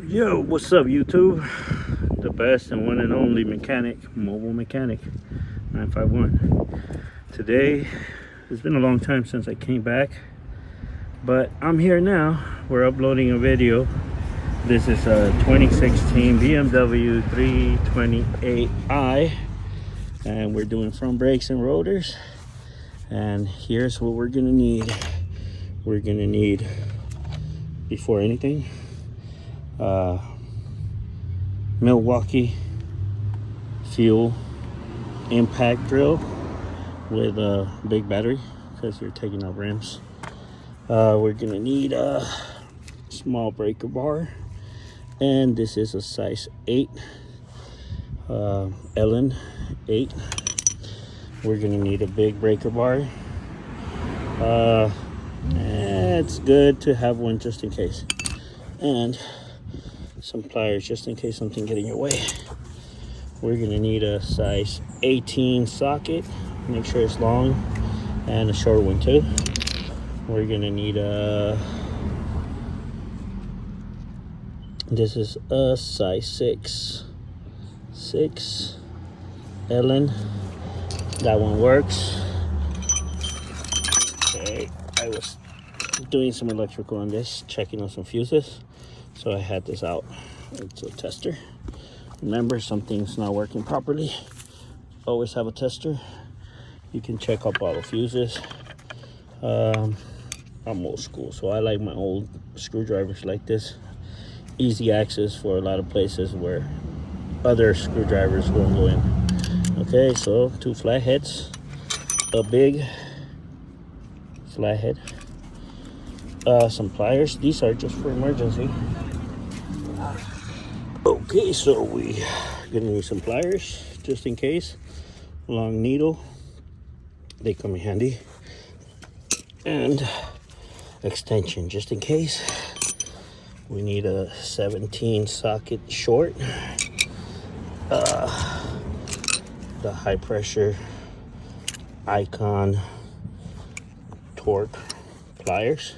Yo, what's up YouTube? The best and one and only mechanic, mobile mechanic 951. Today, it's been a long time since I came back, but I'm here now. We're uploading a video. This is a 2016 BMW 328i, and we're doing front brakes and rotors. And here's what we're gonna need. We're gonna need, before anything, Milwaukee fuel impact drill with a big battery because you're taking out rims. We're gonna need a small breaker bar, and this is a size 8 Allen 8. We're gonna need a big breaker bar. It's good to have one just in case, and some pliers just in case something get in your way. We're gonna need a size 18 socket, make sure it's long, and a short one too. We're gonna need this is a size 6 Allen. That one works. Okay, I was doing some electrical on this, checking on some fuses, so I had this out. It's a tester. Remember, something's not working properly, always have a tester. You can check up all the fuses. I'm old school, so I like my old screwdrivers like this. Easy access for a lot of places where other screwdrivers won't go in. Okay, so 2 flatheads, a big flathead, some pliers. These are just for emergency. Okay, so we gonna need some pliers just in case. Long needle, they come in handy, and extension just in case. We need a 17 socket short, the high pressure Icon torque pliers,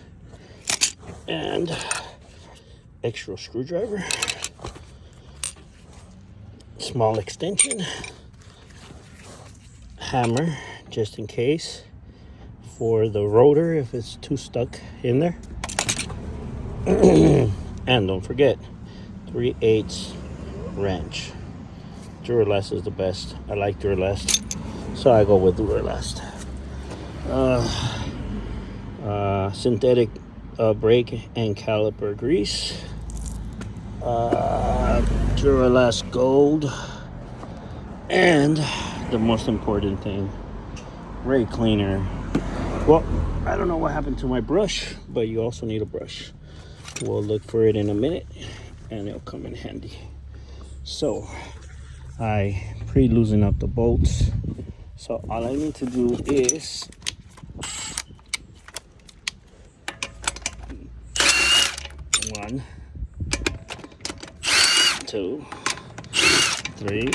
and extra screwdriver, small extension, hammer just in case for the rotor if it's too stuck in there. And don't forget, 3/8 wrench. Duralast is the best. I like Duralast, so I go with Duralast. Synthetic brake and caliper grease, Duralast Gold, and the most important thing, brake cleaner. Well, I don't know what happened to my brush, but you also need a brush. We'll look for it in a minute, and it'll come in handy. So I pre-loosen up the bolts, so all I need to do is one, 2, 3,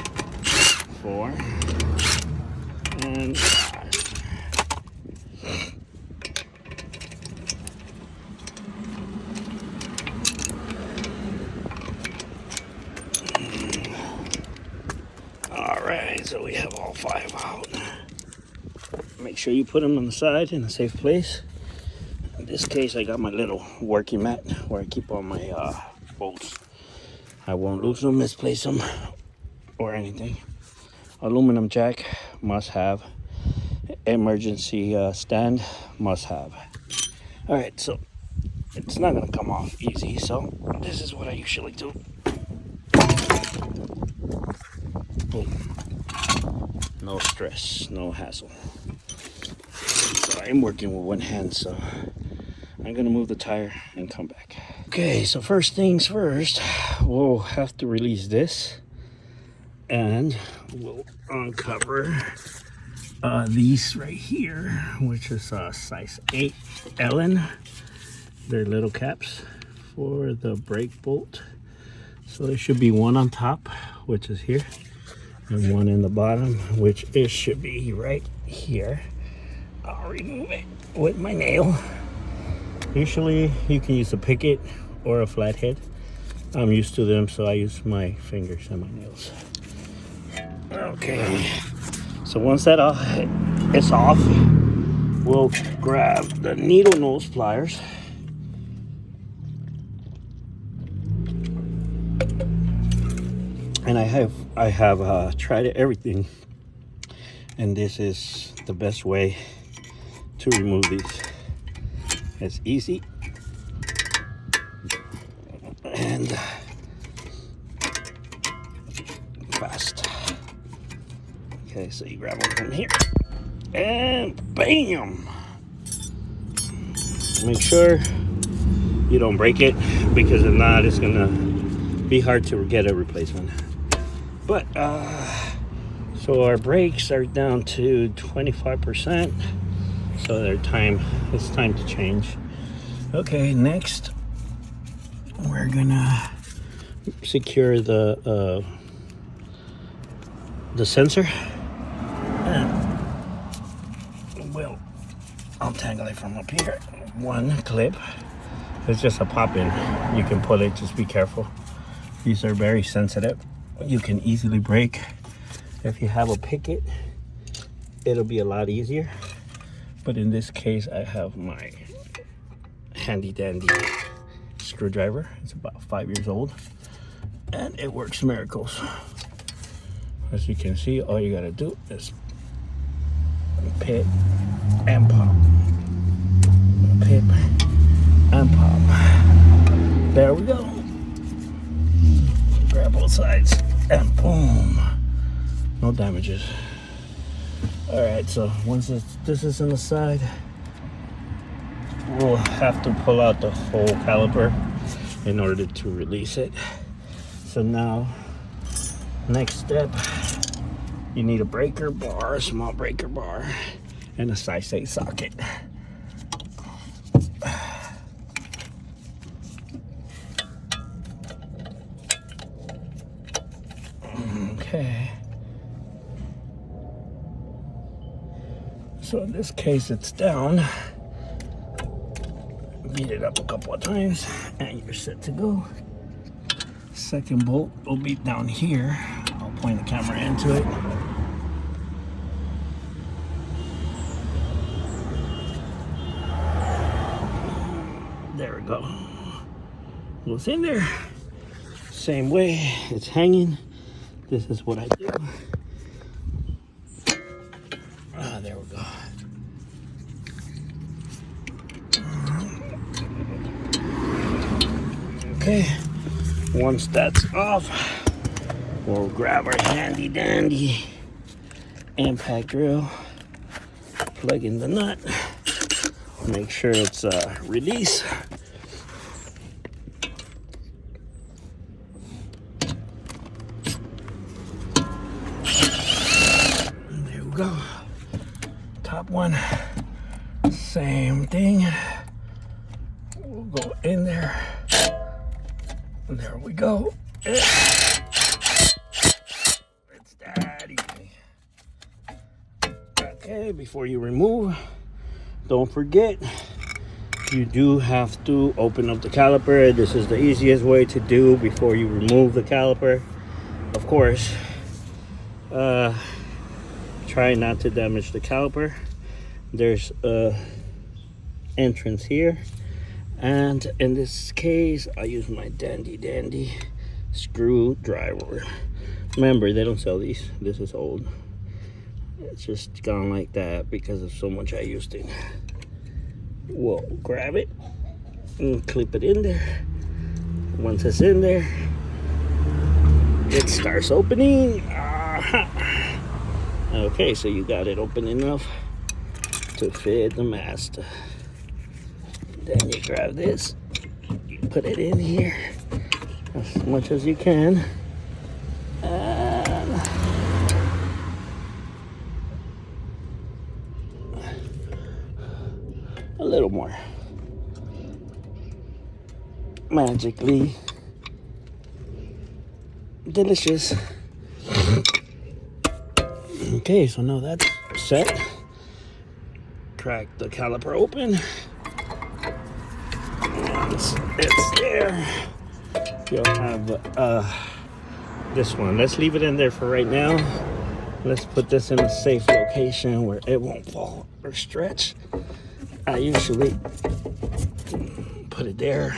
4, and 5. Alright, so we have all 5 out. Make sure you put them on the side in a safe place. In this case, I got my little working mat where I keep all my bolts. I won't lose them, misplace them, or anything. Aluminum jack, must have. Emergency stand, must have. Alright, so it's not gonna come off easy, so this is what I usually do. Boom. No stress, no hassle. So I'm working with one hand, so I'm gonna move the tire and come back. Okay, so first things first, we'll have to release this, and we'll uncover these right here, which is size 8 Allen. They're little caps for the brake bolt. So there should be one on top, which is here, and one in the bottom, which it should be right here. I'll remove it with my nail. Usually you can use a picket or a flathead. I'm used to them, so I use my fingers and my nails. Okay, so once that is off, we'll grab the needle nose pliers. And I have tried everything, and this is the best way to remove these. It's easy and fast. Okay, so you grab one from here and bam! Make sure you don't break it, because if not, it's gonna be hard to get a replacement. But so our brakes are down to 25%, so it's time to change. Okay, next we're gonna secure the sensor, and I'll tangle it from up here. One clip, it's just a pop-in. You can pull it, just be careful. These are very sensitive. You can easily break. If you have a picket, it'll be a lot easier. But in this case, I have my handy dandy screwdriver. It's about 5 years old, and it works miracles. As you can see, all you gotta do is pit and pop. Pit and pop. There we go. Grab both sides and boom. No damages. Alright, so once this is on the side, we'll have to pull out the whole caliper in order to release it. So now, next step, you need a breaker bar, a small breaker bar, and a size 8 socket. Okay. So in this case, it's down. Beat it up a couple of times, and you're set to go. Second bolt will be down here. I'll point the camera into it. There we go. Goes in there. Same way, it's hanging. This is what I do. There we go. Okay, once that's off, we'll grab our handy dandy impact drill, plug in the nut, make sure it's release. There we go. Top one, same thing. We'll go in there. There we go. It's that easy. Okay, before you remove, don't forget, you do have to open up the caliper. This is the easiest way to do before you remove the caliper. Of course, try not to damage the caliper. There's a entrance here. And in this case, I use my dandy screwdriver. Remember, they don't sell these. This is old. It's just gone like that because of so much I used it. We'll grab it and clip it in there. Once it's in there, it starts opening. Okay, so you got it open enough to fit the mast. Then you grab this, you put it in here as much as you can, and a little more. Magically delicious. Okay, so now that's set. Crack the caliper open. Once it's there, you'll have this one. Let's leave it in there for right now. Let's put this in a safe location where it won't fall or stretch. I usually put it there,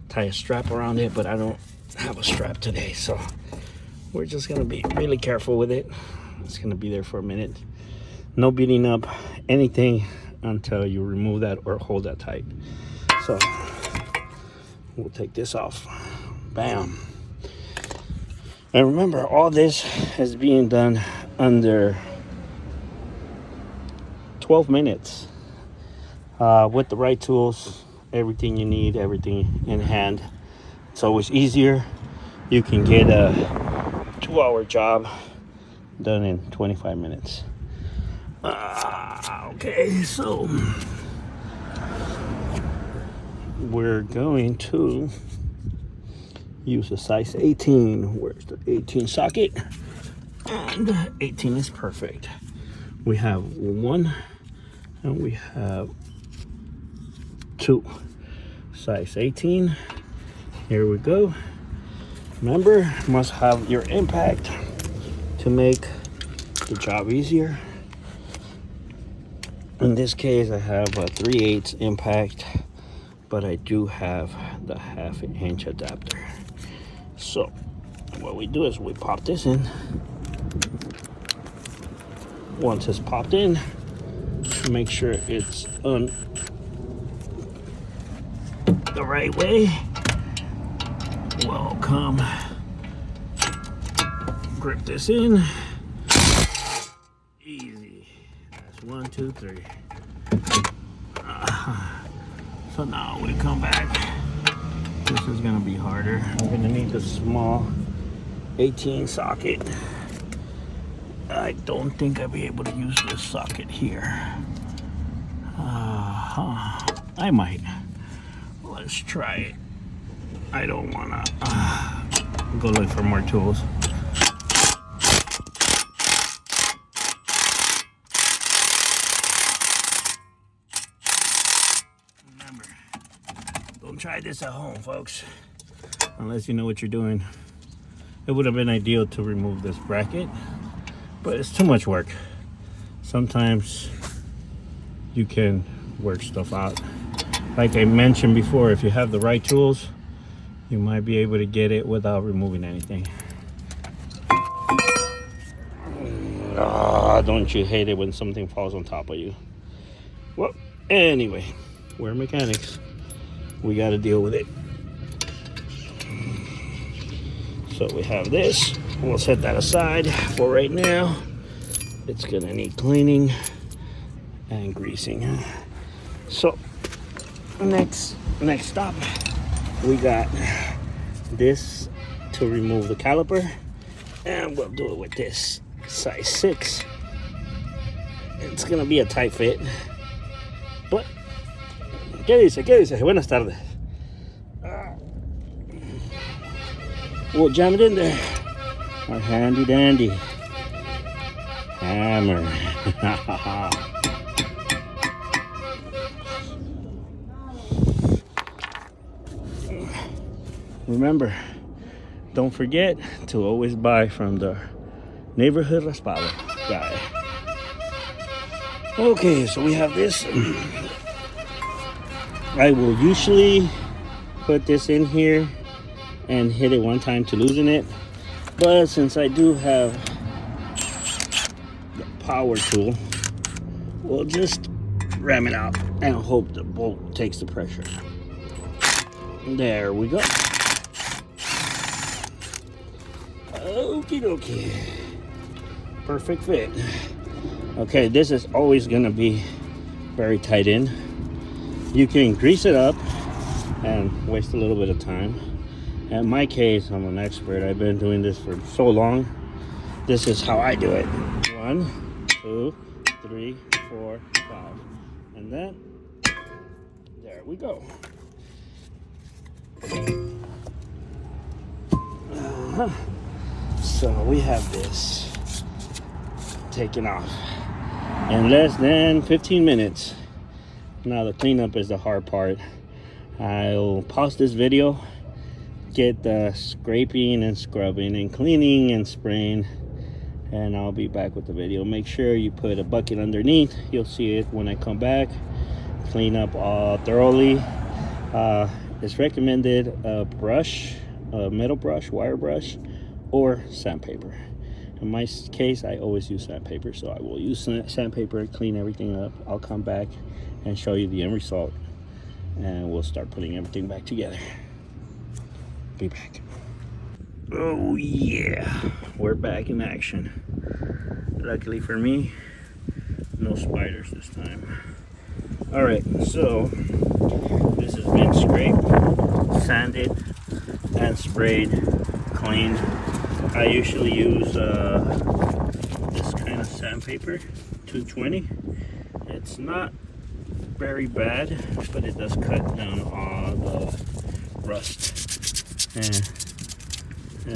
tie a strap around it, but I don't have a strap today, so we're just gonna be really careful with it. It's gonna be there for a minute. No beating up anything until you remove that or hold that tight. So we'll take this off. Bam. And remember, all this is being done under 12 minutes with the right tools, everything you need, everything in hand. It's always easier. You can get a 2-hour job done in 25 minutes. Okay, so we're going to use a size 18. Where's the 18 socket? And 18 is perfect. We have 1 and we have 2. Size 18. Here we go. Remember, must have your impact to make the job easier. In this case, I have a 3/8 impact, but I do have the 1/2 inch adapter. So what we do is we pop this in. Once it's popped in, make sure it's on the right way. Welcome. Grip this in. Easy. That's 1, 2, 3. So now we come back. This is gonna be harder. I'm gonna need the small 18 socket. I don't think I'll be able to use this socket here. I might. Let's try it. I don't wanna go look for more tools. Remember, don't try this at home, folks, unless you know what you're doing. It would have been ideal to remove this bracket, but it's too much work. Sometimes you can work stuff out. Like I mentioned before, if you have the right tools, you might be able to get it without removing anything. Don't you hate it when something falls on top of you? Well, anyway, we're mechanics. We got to deal with it. So we have this. We'll set that aside for right now. It's gonna need cleaning and greasing. So next stop, we got this to remove the caliper, and we'll do it with this size 6. It's gonna be a tight fit, but ¿qué dice? Buenas tardes. We'll jam it in there. Our handy dandy hammer. Remember, don't forget to always buy from the neighborhood raspado guy. Okay, so we have this. I will usually put this in here and hit it one time to loosen it, but since I do have the power tool, we'll just ram it out and hope the bolt takes the pressure. There we go. Okie dokie. Perfect fit. Okay, this is always gonna be very tight in. You can grease it up and waste a little bit of time. In my case, I'm an expert. I've been doing this for so long. This is how I do it. 1, 2, 3, 4, 5. And then, there we go. So we have this taken off in less than 15 minutes. Now the cleanup is the hard part. I'll pause this video, get the scraping and scrubbing and cleaning and spraying, and I'll be back with the video. Make sure you put a bucket underneath. You'll see it when I come back. Clean up thoroughly. It's recommended a brush, a metal brush, wire brush, or sandpaper. In my case, I always use sandpaper, so I will use sandpaper, clean everything up. I'll come back and show you the end result, and we'll start putting everything back together. Be back. Oh yeah, we're back in action. Luckily for me, no spiders this time. All right, so this has been scraped, sanded, and sprayed, cleaned. I usually use this kind of sandpaper, 220. It's not very bad, but it does cut down all the rust, and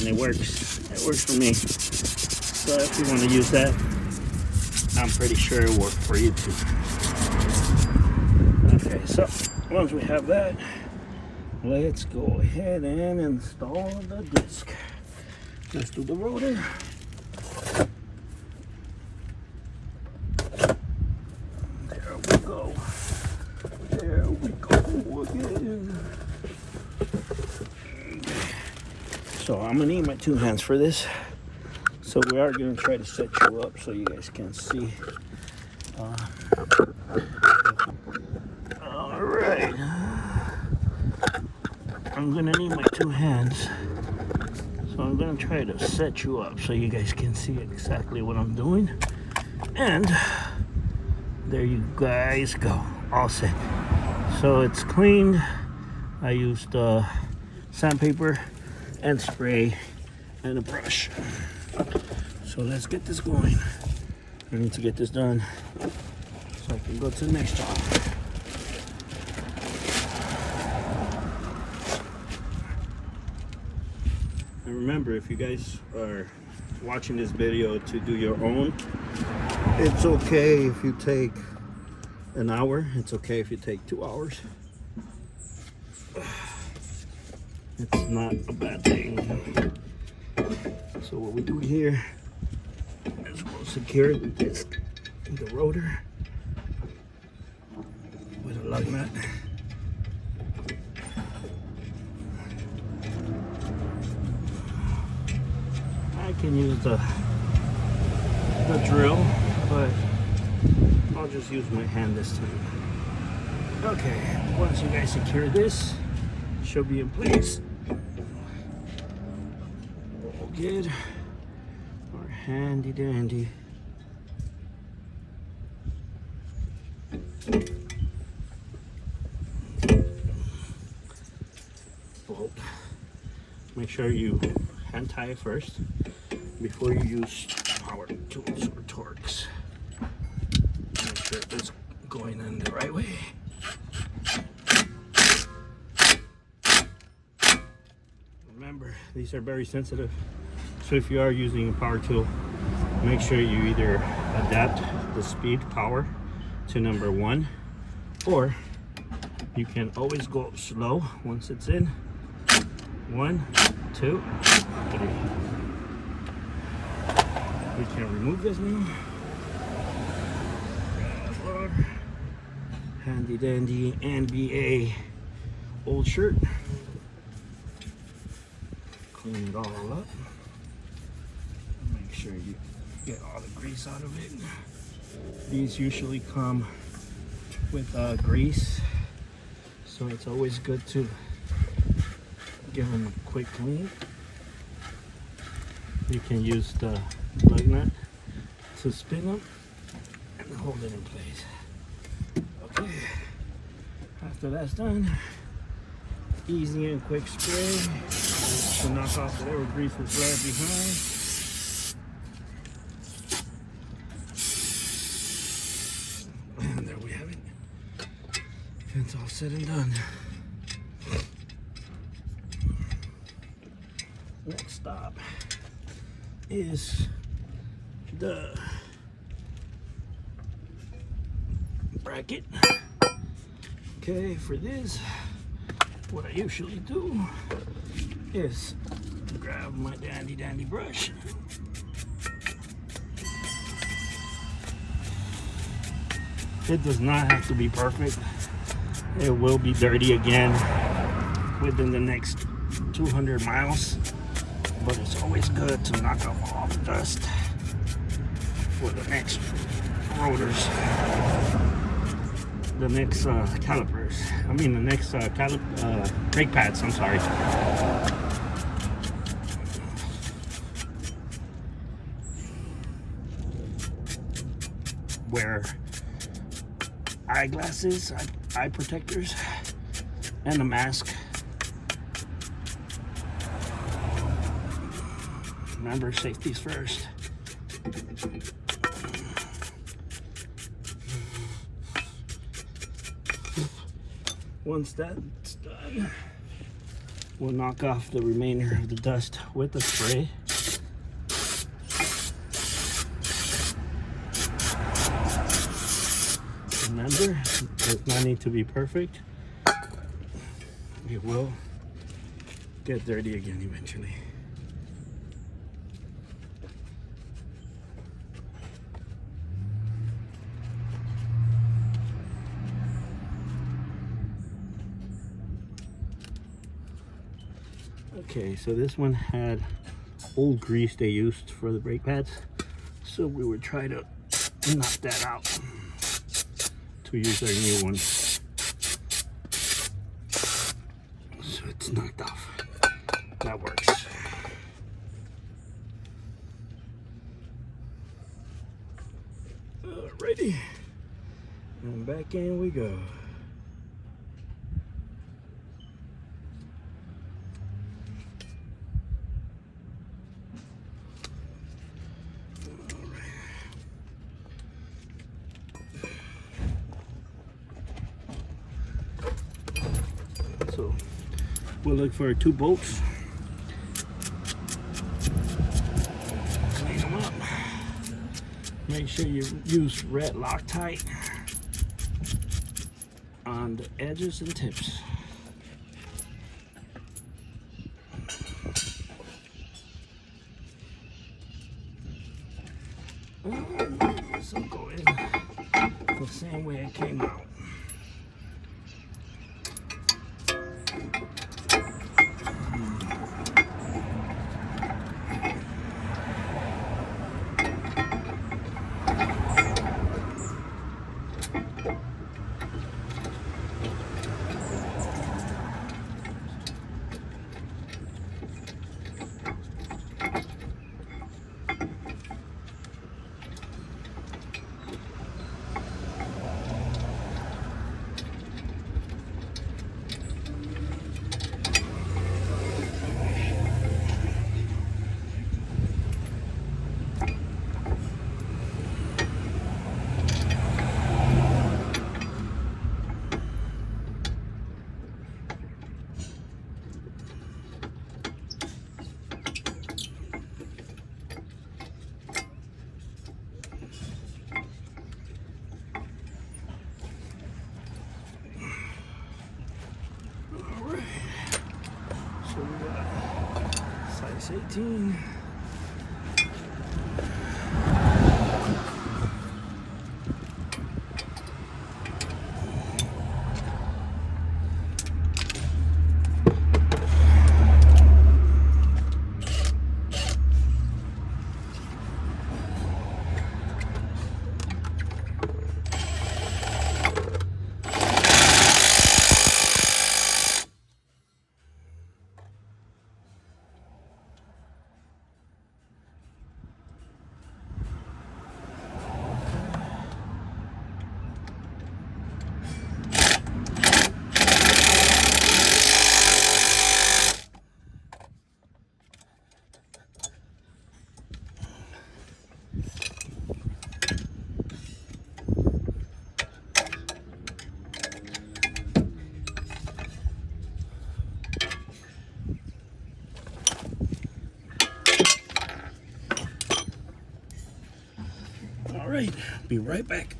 it works. It works for me. So if you want to use that, I'm pretty sure it'll work for you too. Okay, so once we have that, let's go ahead and install the disc. Let's do the rotor. There we go. There we go again. So I'm gonna need my 2 hands for this. So we are gonna try to set you up so you guys can see. All right. I'm gonna need my 2 hands. So I'm gonna try to set you up so you guys can see exactly what I'm doing. And there you guys go, all set. So it's cleaned. I used sandpaper and spray and a brush. So let's get this going. I need to get this done so I can go to the next job. And remember, if you guys are watching this video to do your own, it's okay if you take an hour. It's okay if you take 2 hours. It's not a bad thing. So what we do here is we'll secure the disc in the rotor with a lug nut. I can use the drill, but I'll just use my hand this time. Okay, once you guys secure this, it should be in place. All good. Or handy dandy. Bolt. Make sure you hand tie it first before you use power tools or torques. Make sure it's going in the right way. Remember, these are very sensitive, so if you are using a power tool, make sure you either adapt the speed power to number 1, or you can always go slow once it's in. 1, 2, 3. We can remove this now. Handy dandy NBA old shirt. Clean it all up. Make sure you get all the grease out of it. These usually come with grease, so it's always good to give them a quick clean. You can use the lug nut to spin them and hold it in place. Okay, after that's done, easy and quick spray to knock off whatever grease was left behind. And there we have it. It's all said and done. Next stop is the bracket. Okay, for this, what I usually do is grab my dandy brush. It does not have to be perfect. It will be dirty again within the next 200 miles, but it's always good to knock off all the dust for the next rotors, the next calipers. I mean the next brake pads, I'm sorry. Wear eyeglasses, eye protectors, and a mask. Remember, safety's first. Once that's done, we'll knock off the remainder of the dust with the spray. Remember, it does not need to be perfect. It will get dirty again eventually. Okay, so this one had old grease they used for the brake pads, so we would try to knock that out to use our new one. So it's knocked off. That works. Alrighty, and back in we go. So we'll look for 2 bolts. Clean them up. Make sure you use red Loctite on the edges and tips. So go in the same way it came out. So we got size 18. All right, be right back.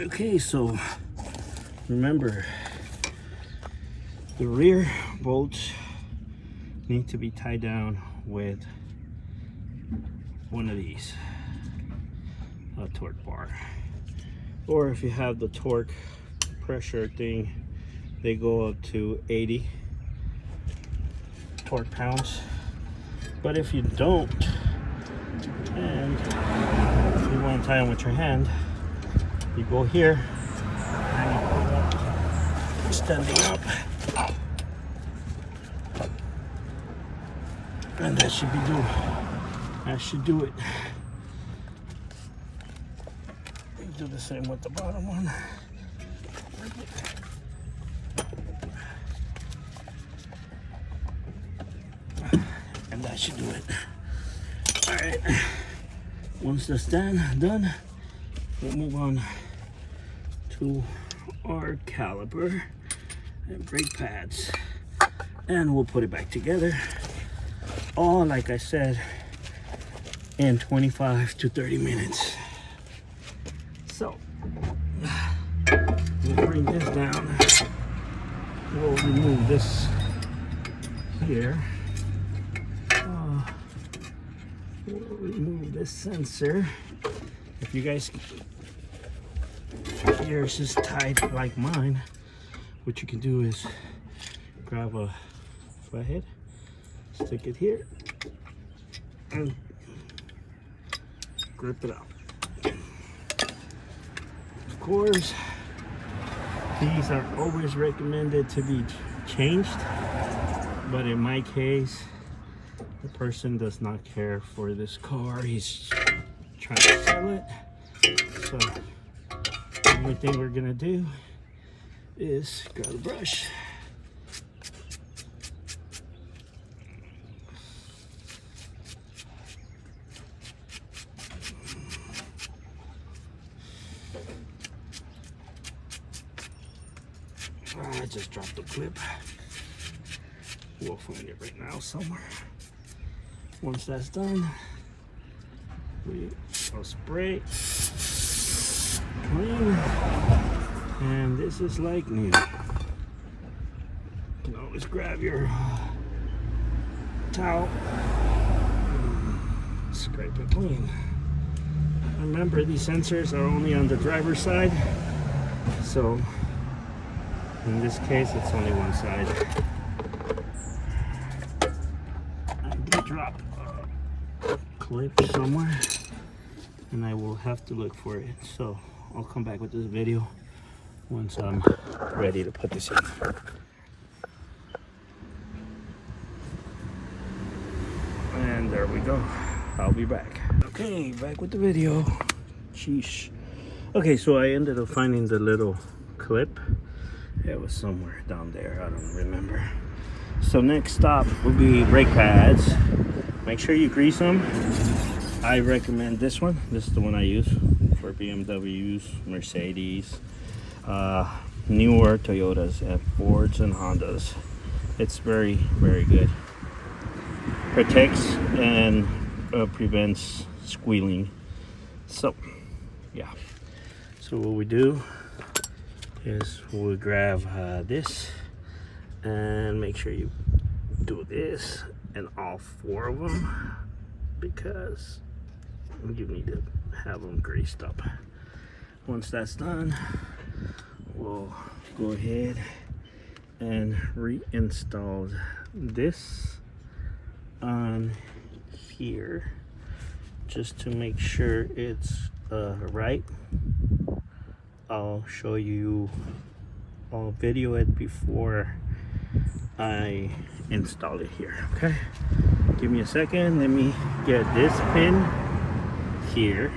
Okay, so remember, the rear bolts need to be tied down with one of these, a torque bar, or if you have the torque pressure thing, they go up to 80 torque pounds. But if you don't, and you want to tie them with your hand, you go here and you pull up, standing up, and that should do it. Do the same with the bottom one. And that should do it. All right, once that's done, we'll move on to our caliper and brake pads, and we'll put it back together, all like I said, in 25 to 30 minutes. So we'll bring this down, we'll remove this here, we'll remove this sensor. If you guys, yours is tight like mine, what you can do is grab a flathead, stick it here, and grip it out. Of course, these are always recommended to be changed, but in my case, the person does not care for this car. He's trying to sell it. So the only thing we're gonna do is grab a brush, I just dropped the clip. We'll find it right now somewhere. Once that's done, we will spray clean, and this is like new. You can always grab your towel and scrape it clean. Remember, these sensors are only on the driver's side, so in this case it's only one side. I did drop a clip somewhere and I will have to look for it, so I'll come back with this video once I'm ready to put this in. And there we go. I'll be back. Okay, back with the video. Sheesh. Okay, so I ended up finding the little clip. It was somewhere down there, I don't remember. So next stop will be brake pads. Make sure you grease them. I recommend this one. This is the one I use for BMWs, Mercedes, newer Toyotas, and Fords and Hondas. It's very, very good. Protects and prevents squealing. So yeah, so what we do is we'll grab this and make sure you do this in all four of them, because you need to have them greased up. Once that's done, we'll go ahead and reinstall this on here just to make sure it's right. I'll show you, I'll video it before I install it here. Okay, give me a second. Let me get this pin here.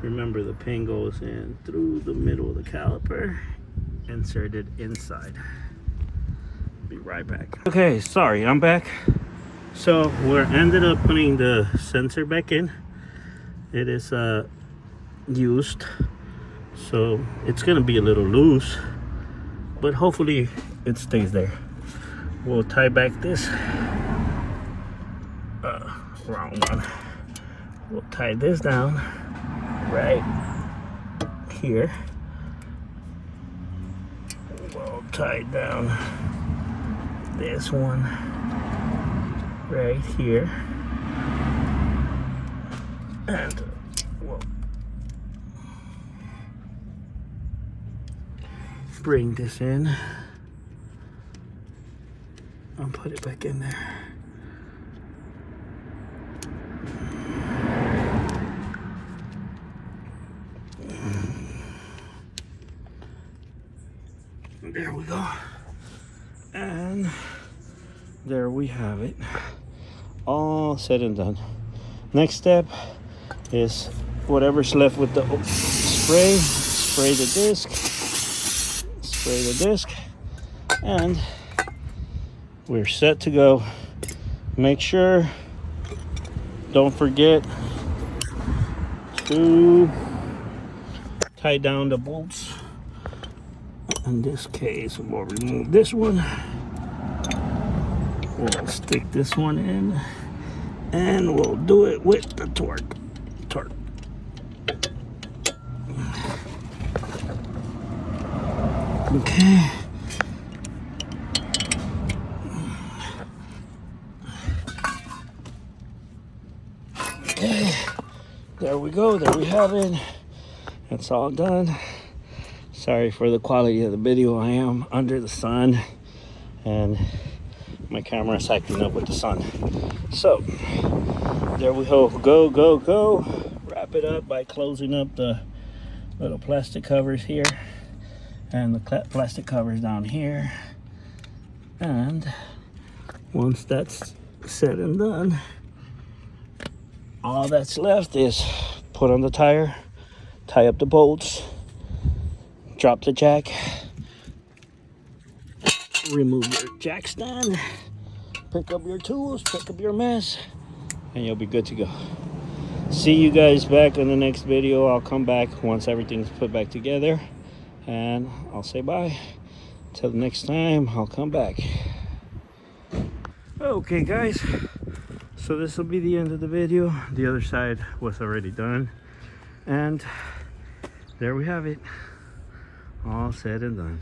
Remember, the pin goes in through the middle of the caliper, inserted inside. Be right back. Okay, sorry, I'm back. So we're ended up putting the sensor back in. It is used, so it's gonna be a little loose, but hopefully it stays there. We'll tie back this wrong one. We'll tie this down right here, we'll tie down this one right here, and we'll bring this in and put it back in there. There we go. And there we have it. All said and done. Next step is whatever's left with the spray. Spray the disc. Spray the disc. And we're set to go. Make sure, don't forget to tie down the bolts. In this case, we'll remove this one. We'll stick this one in, and we'll do it with the torque. Okay. Okay. There we go. There we have it. It's all done. Sorry for the quality of the video. I am under the sun and my camera is acting up with the sun. So there we go. Go. Wrap it up by closing up the little plastic covers here and the plastic covers down here. And once that's said and done, all that's left is put on the tire, tie up the bolts, drop the jack, remove your jack stand, pick up your tools, pick up your mess, and you'll be good to go. See you guys back in the next video. I'll come back once everything's put back together, and I'll say bye. Till the next time, I'll come back. Okay guys, so this will be the end of the video. The other side was already done, and there we have it. All said and done.